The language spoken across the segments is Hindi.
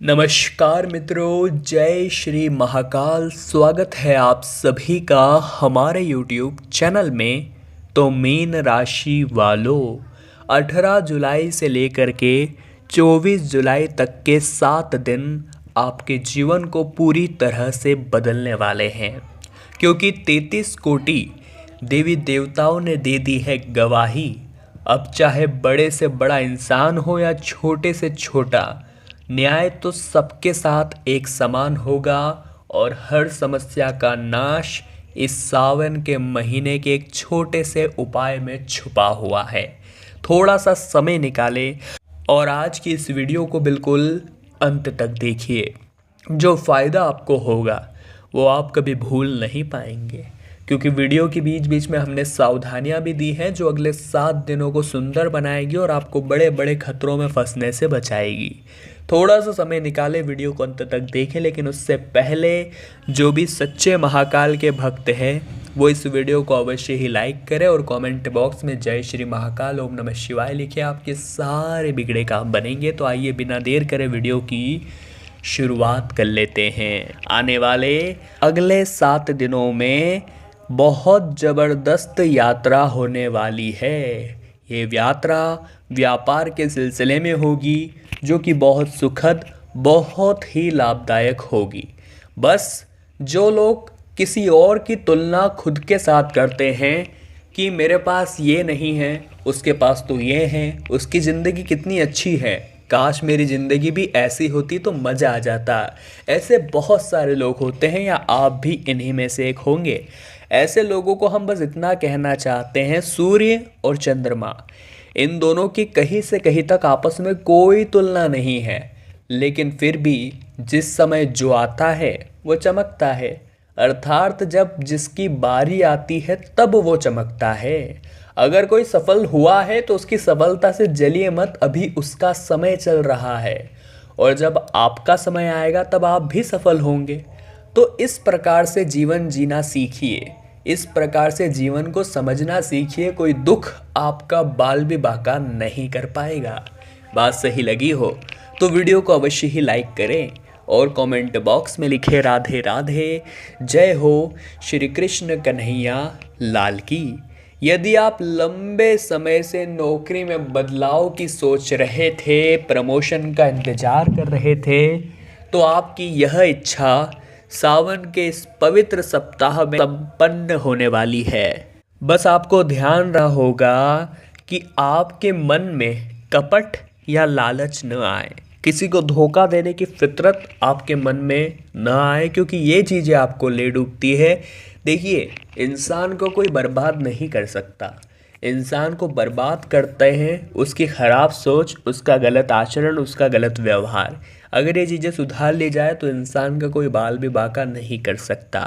नमस्कार मित्रों, जय श्री महाकाल। स्वागत है आप सभी का हमारे YouTube चैनल में। तो मीन राशि वालों, 18 जुलाई से लेकर के 24 जुलाई तक के 7 दिन आपके जीवन को पूरी तरह से बदलने वाले हैं, क्योंकि 33 कोटि देवी देवताओं ने दे दी है गवाही। अब चाहे बड़े से बड़ा इंसान हो या छोटे से छोटा, न्याय तो सबके साथ एक समान होगा और हर समस्या का नाश इस सावन के महीने के एक छोटे से उपाय में छुपा हुआ है। थोड़ा सा समय निकालें और आज की इस वीडियो को बिल्कुल अंत तक देखिए। जो फ़ायदा आपको होगा वो आप कभी भूल नहीं पाएंगे, क्योंकि वीडियो के बीच बीच में हमने सावधानियां भी दी हैं जो अगले 7 दिनों को सुंदर बनाएगी और आपको बड़े बड़े खतरों में फंसने से बचाएगी। थोड़ा सा समय निकाले, वीडियो को अंत तक देखें, लेकिन उससे पहले जो भी सच्चे महाकाल के भक्त हैं वो इस वीडियो को अवश्य ही लाइक करें और कमेंट बॉक्स में जय श्री महाकाल ओम नमः शिवाय लिखे। आपके सारे बिगड़े काम बनेंगे। तो आइए बिना देर करे वीडियो की शुरुआत कर लेते हैं। आने वाले अगले 7 दिनों में बहुत ज़बरदस्त यात्रा होने वाली है। ये यात्रा व्यापार के सिलसिले में होगी, जो कि बहुत सुखद, बहुत ही लाभदायक होगी। बस जो लोग किसी और की तुलना खुद के साथ करते हैं कि मेरे पास ये नहीं है, उसके पास तो ये है, उसकी ज़िंदगी कितनी अच्छी है, काश मेरी ज़िंदगी भी ऐसी होती तो मज़ा आ जाता। ऐसे बहुत सारे लोग होते हैं, या आप भी इन्हीं में से एक होंगे। ऐसे लोगों को हम बस इतना कहना चाहते हैं, सूर्य और चंद्रमा, इन दोनों की कहीं से कहीं तक आपस में कोई तुलना नहीं है, लेकिन फिर भी जिस समय जो आता है वो चमकता है। अर्थात जब जिसकी बारी आती है तब वो चमकता है। अगर कोई सफल हुआ है तो उसकी सफलता से जलिए मत, अभी उसका समय चल रहा है, और जब आपका समय आएगा तब आप भी सफल होंगे। तो इस प्रकार से जीवन जीना सीखिए, इस प्रकार से जीवन को समझना सीखिए। कोई दुख आपका बाल भी बांका नहीं कर पाएगा। बात सही लगी हो तो वीडियो को अवश्य ही लाइक करें और कमेंट बॉक्स में लिखे राधे राधे, जय हो श्री कृष्ण कन्हैया लाल की। यदि आप लंबे समय से नौकरी में बदलाव की सोच रहे थे, प्रमोशन का इंतजार कर रहे थे, तो आपकी यह इच्छा सावन के इस पवित्र सप्ताह में संपन्न होने वाली है। बस आपको ध्यान रहा होगा कि आपके मन में कपट या लालच न आए, किसी को धोखा देने की फितरत आपके मन में न आए, क्योंकि ये चीज़ें आपको ले डूबती है। देखिए, इंसान को कोई बर्बाद नहीं कर सकता, इंसान को बर्बाद करते हैं उसकी ख़राब सोच, उसका गलत आचरण, उसका गलत व्यवहार। अगर ये चीज़ें सुधार ली जाए तो इंसान का कोई बाल भी बांका नहीं कर सकता।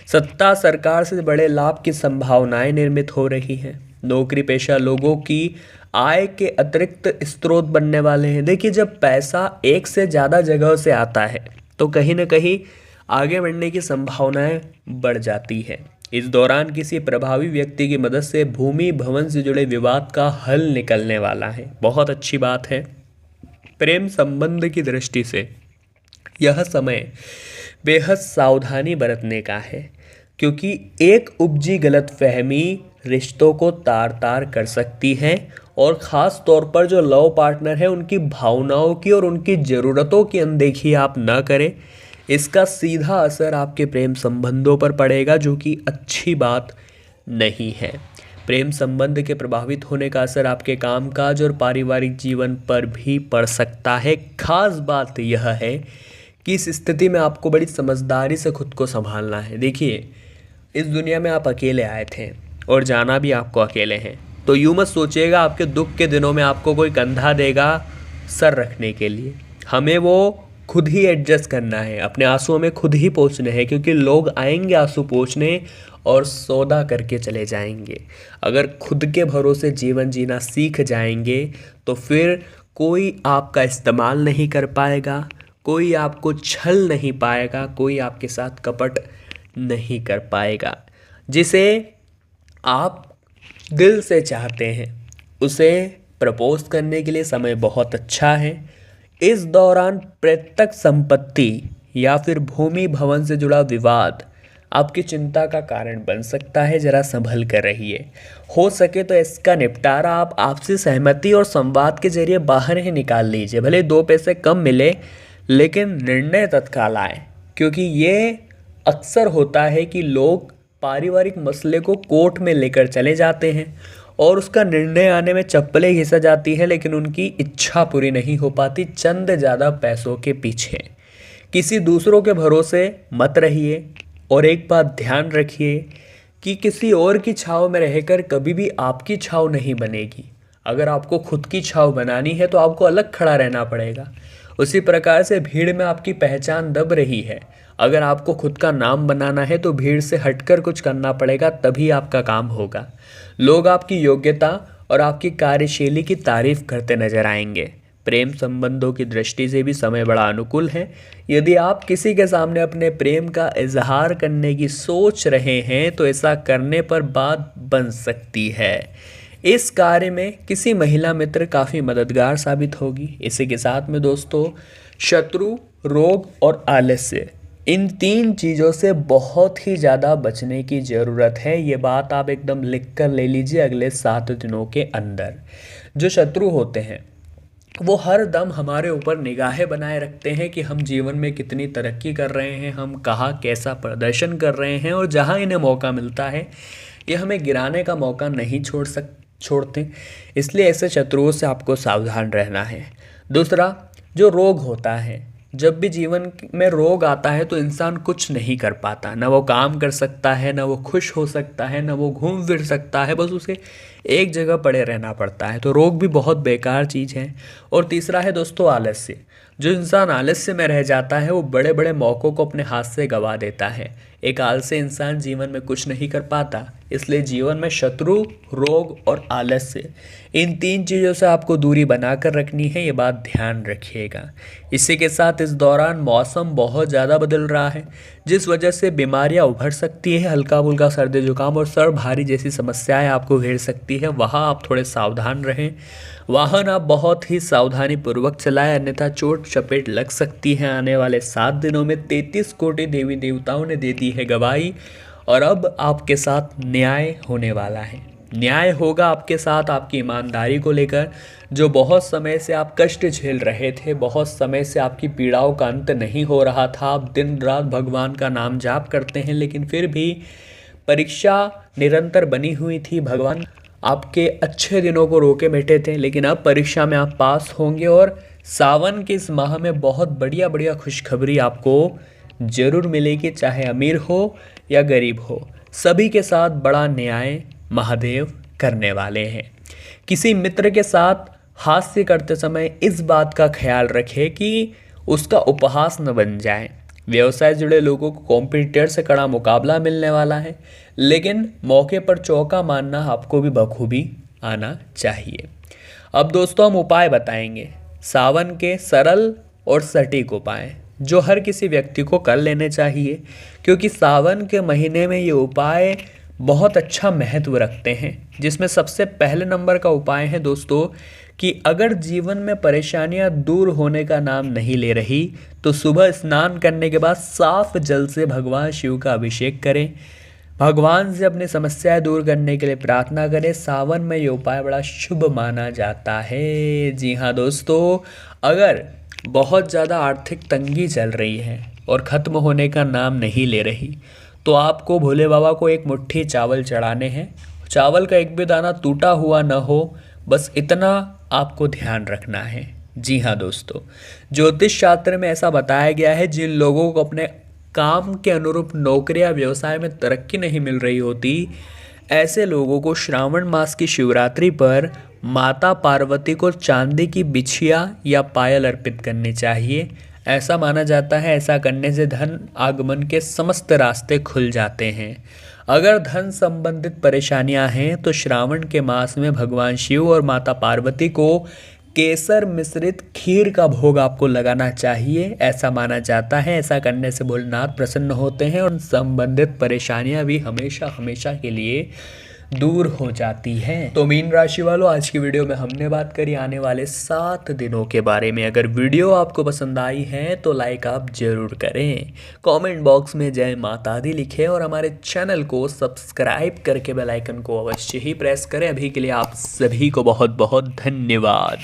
सत्ता सरकार से बड़े लाभ की संभावनाएं निर्मित हो रही हैं। नौकरी पेशा लोगों की आय के अतिरिक्त स्रोत बनने वाले हैं। देखिए, जब पैसा एक से ज़्यादा जगह से आता है तो कहीं ना कहीं आगे बढ़ने की संभावनाएं बढ़ जाती है। इस दौरान किसी प्रभावी व्यक्ति की मदद से भूमि भवन से जुड़े विवाद का हल निकलने वाला है। बहुत अच्छी बात है। प्रेम संबंध की दृष्टि से यह समय बेहद सावधानी बरतने का है, क्योंकि एक उपजी गलतफहमी रिश्तों को तार तार कर सकती है, और ख़ास तौर पर जो लव पार्टनर है उनकी भावनाओं की और उनकी ज़रूरतों की अनदेखी आप न करें। इसका सीधा असर आपके प्रेम संबंधों पर पड़ेगा, जो कि अच्छी बात नहीं है। प्रेम संबंध के प्रभावित होने का असर आपके कामकाज और पारिवारिक जीवन पर भी पड़ सकता है। खास बात यह है कि इस स्थिति में आपको बड़ी समझदारी से खुद को संभालना है। देखिए, इस दुनिया में आप अकेले आए थे और जाना भी आपको अकेले हैं, तो यूँ मत सोचिएगा आपके दुख के दिनों में आपको कोई कंधा देगा सर रखने के लिए। हमें वो खुद ही एडजस्ट करना है, अपने आंसुओं में खुद ही पोंछने हैं, क्योंकि लोग आएंगे आंसू पोंछने और सौदा करके चले जाएंगे। अगर खुद के भरोसे जीवन जीना सीख जाएंगे तो फिर कोई आपका इस्तेमाल नहीं कर पाएगा, कोई आपको छल नहीं पाएगा, कोई आपके साथ कपट नहीं कर पाएगा। जिसे आप दिल से चाहते हैं उसे प्रपोज करने के लिए समय बहुत अच्छा है। इस दौरान पैतृक संपत्ति या फिर भूमि भवन से जुड़ा विवाद आपकी चिंता का कारण बन सकता है। जरा संभल कर रहिए। हो सके तो इसका निपटारा आप आपसी सहमति और संवाद के जरिए बाहर ही निकाल लीजिए। भले 2 पैसे कम मिले लेकिन निर्णय तत्काल आए, क्योंकि ये अक्सर होता है कि लोग पारिवारिक मसले को कोर्ट में लेकर चले जाते हैं और उसका निर्णय आने में चप्पलें घिसा जाती है, लेकिन उनकी इच्छा पूरी नहीं हो पाती चंद ज़्यादा पैसों के पीछे। किसी दूसरों के भरोसे मत रहिए और एक बात ध्यान रखिए कि किसी और की छाव में रहकर कभी भी आपकी छाव नहीं बनेगी। अगर आपको खुद की छाव बनानी है तो आपको अलग खड़ा रहना पड़ेगा। उसी प्रकार से भीड़ में आपकी पहचान दब रही है। अगर आपको खुद का नाम बनाना है तो भीड़ से हटकर कुछ करना पड़ेगा, तभी आपका काम होगा। लोग आपकी योग्यता और आपकी कार्यशैली की तारीफ करते नजर आएंगे। प्रेम संबंधों की दृष्टि से भी समय बड़ा अनुकूल है। यदि आप किसी के सामने अपने प्रेम का इजहार करने की सोच रहे हैं तो ऐसा करने पर बात बन सकती है। इस कार्य में किसी महिला मित्र काफ़ी मददगार साबित होगी। इसी के साथ में दोस्तों, शत्रु, रोग और आलस्य, इन 3 चीज़ों से बहुत ही ज़्यादा बचने की ज़रूरत है। ये बात आप एकदम लिख कर ले लीजिए अगले 7 दिनों के अंदर। जो शत्रु होते हैं वो हर दम हमारे ऊपर निगाहें बनाए रखते हैं कि हम जीवन में कितनी तरक्की कर रहे हैं, हम कहाँ कैसा प्रदर्शन कर रहे हैं, और जहाँ इन्हें मौका मिलता है ये हमें गिराने का मौका नहीं छोड़ते। इसलिए ऐसे शत्रुओं से आपको सावधान रहना है। दूसरा, जो रोग होता है, जब भी जीवन में रोग आता है तो इंसान कुछ नहीं कर पाता। ना वो काम कर सकता है, ना वो खुश हो सकता है, ना वो घूम फिर सकता है, बस उसे एक जगह पड़े रहना पड़ता है। तो रोग भी बहुत बेकार चीज़ है। और तीसरा है दोस्तों आलस्य। जो इंसान आलस्य में रह जाता है वो बड़े बड़े मौक़ों को अपने हाथ से गंवा देता है। एक आलसी इंसान जीवन में कुछ नहीं कर पाता। इसलिए जीवन में शत्रु, रोग और आलस्य, इन 3 चीज़ों से आपको दूरी बनाकर रखनी है। ये बात ध्यान रखिएगा। इसी के साथ इस दौरान मौसम बहुत ज़्यादा बदल रहा है, जिस वजह से बीमारियां उभर सकती है। हल्का फुल्का सर्दी जुकाम और सर भारी जैसी समस्याएं आपको घेर सकती है। वहाँ आप थोड़े सावधान रहें। वाहन आप बहुत ही सावधानी पूर्वक चलाएं, अन्यथा चोट चपेट लग सकती है। आने वाले 7 दिनों में 33 कोटि देवी देवताओं ने दे दी है गवाही, और अब आपके साथ न्याय होने वाला है। न्याय होगा आपके साथ आपकी ईमानदारी को लेकर। जो बहुत समय से आप कष्ट झेल रहे थे, बहुत समय से आपकी पीड़ाओं का अंत नहीं हो रहा था, आप दिन रात भगवान का नाम जाप करते हैं, लेकिन फिर भी परीक्षा निरंतर बनी हुई थी। भगवान आपके अच्छे दिनों को रोके बैठे थे, लेकिन अब परीक्षा में आप पास होंगे और सावन के इस माह में बहुत बढ़िया बढ़िया खुशखबरी आपको जरूर मिलेगी। चाहे अमीर हो या गरीब हो, सभी के साथ बड़ा न्याय महादेव करने वाले हैं। किसी मित्र के साथ हास्य करते समय इस बात का ख्याल रखें कि उसका उपहास न बन जाए। व्यवसाय से जुड़े लोगों को कॉम्पिटिटर से कड़ा मुकाबला मिलने वाला है, लेकिन मौके पर चौका मारना आपको भी बखूबी आना चाहिए। अब दोस्तों हम उपाय बताएंगे, सावन के सरल और सटीक उपाय जो हर किसी व्यक्ति को कर लेने चाहिए, क्योंकि सावन के महीने में ये उपाय बहुत अच्छा महत्व रखते हैं। जिसमें सबसे पहले नंबर का उपाय है दोस्तों कि अगर जीवन में परेशानियां दूर होने का नाम नहीं ले रही तो सुबह स्नान करने के बाद साफ जल से भगवान शिव का अभिषेक करें। भगवान से अपनी समस्याएं दूर करने के लिए प्रार्थना करें। सावन में ये उपाय बड़ा शुभ माना जाता है। जी हाँ दोस्तों, अगर बहुत ज़्यादा आर्थिक तंगी चल रही है और ख़त्म होने का नाम नहीं ले रही तो आपको भोले बाबा को एक मुट्ठी चावल चढ़ाने हैं। चावल का एक भी दाना टूटा हुआ न हो, बस इतना आपको ध्यान रखना है। जी हाँ दोस्तों, ज्योतिष शास्त्र में ऐसा बताया गया है, जिन लोगों को अपने काम के अनुरूप नौकरी या व्यवसाय में तरक्की नहीं मिल रही होती, ऐसे लोगों को श्रावण मास की शिवरात्रि पर माता पार्वती को चांदी की बिछिया या पायल अर्पित करनी चाहिए। ऐसा माना जाता है ऐसा करने से धन आगमन के समस्त रास्ते खुल जाते हैं। अगर धन संबंधित परेशानियां हैं तो श्रावण के मास में भगवान शिव और माता पार्वती को केसर मिश्रित खीर का भोग आपको लगाना चाहिए। ऐसा माना जाता है ऐसा करने से भोलेनाथ प्रसन्न होते हैं और संबंधित परेशानियां भी हमेशा हमेशा के लिए दूर हो जाती है। तो मीन राशि वालों, आज की वीडियो में हमने बात करी आने वाले 7 दिनों के बारे में। अगर वीडियो आपको पसंद आई है तो लाइक आप जरूर करें, कमेंट बॉक्स में जय माता दी लिखें और हमारे चैनल को सब्सक्राइब करके बेल आइकन को अवश्य ही प्रेस करें। अभी के लिए आप सभी को बहुत बहुत धन्यवाद।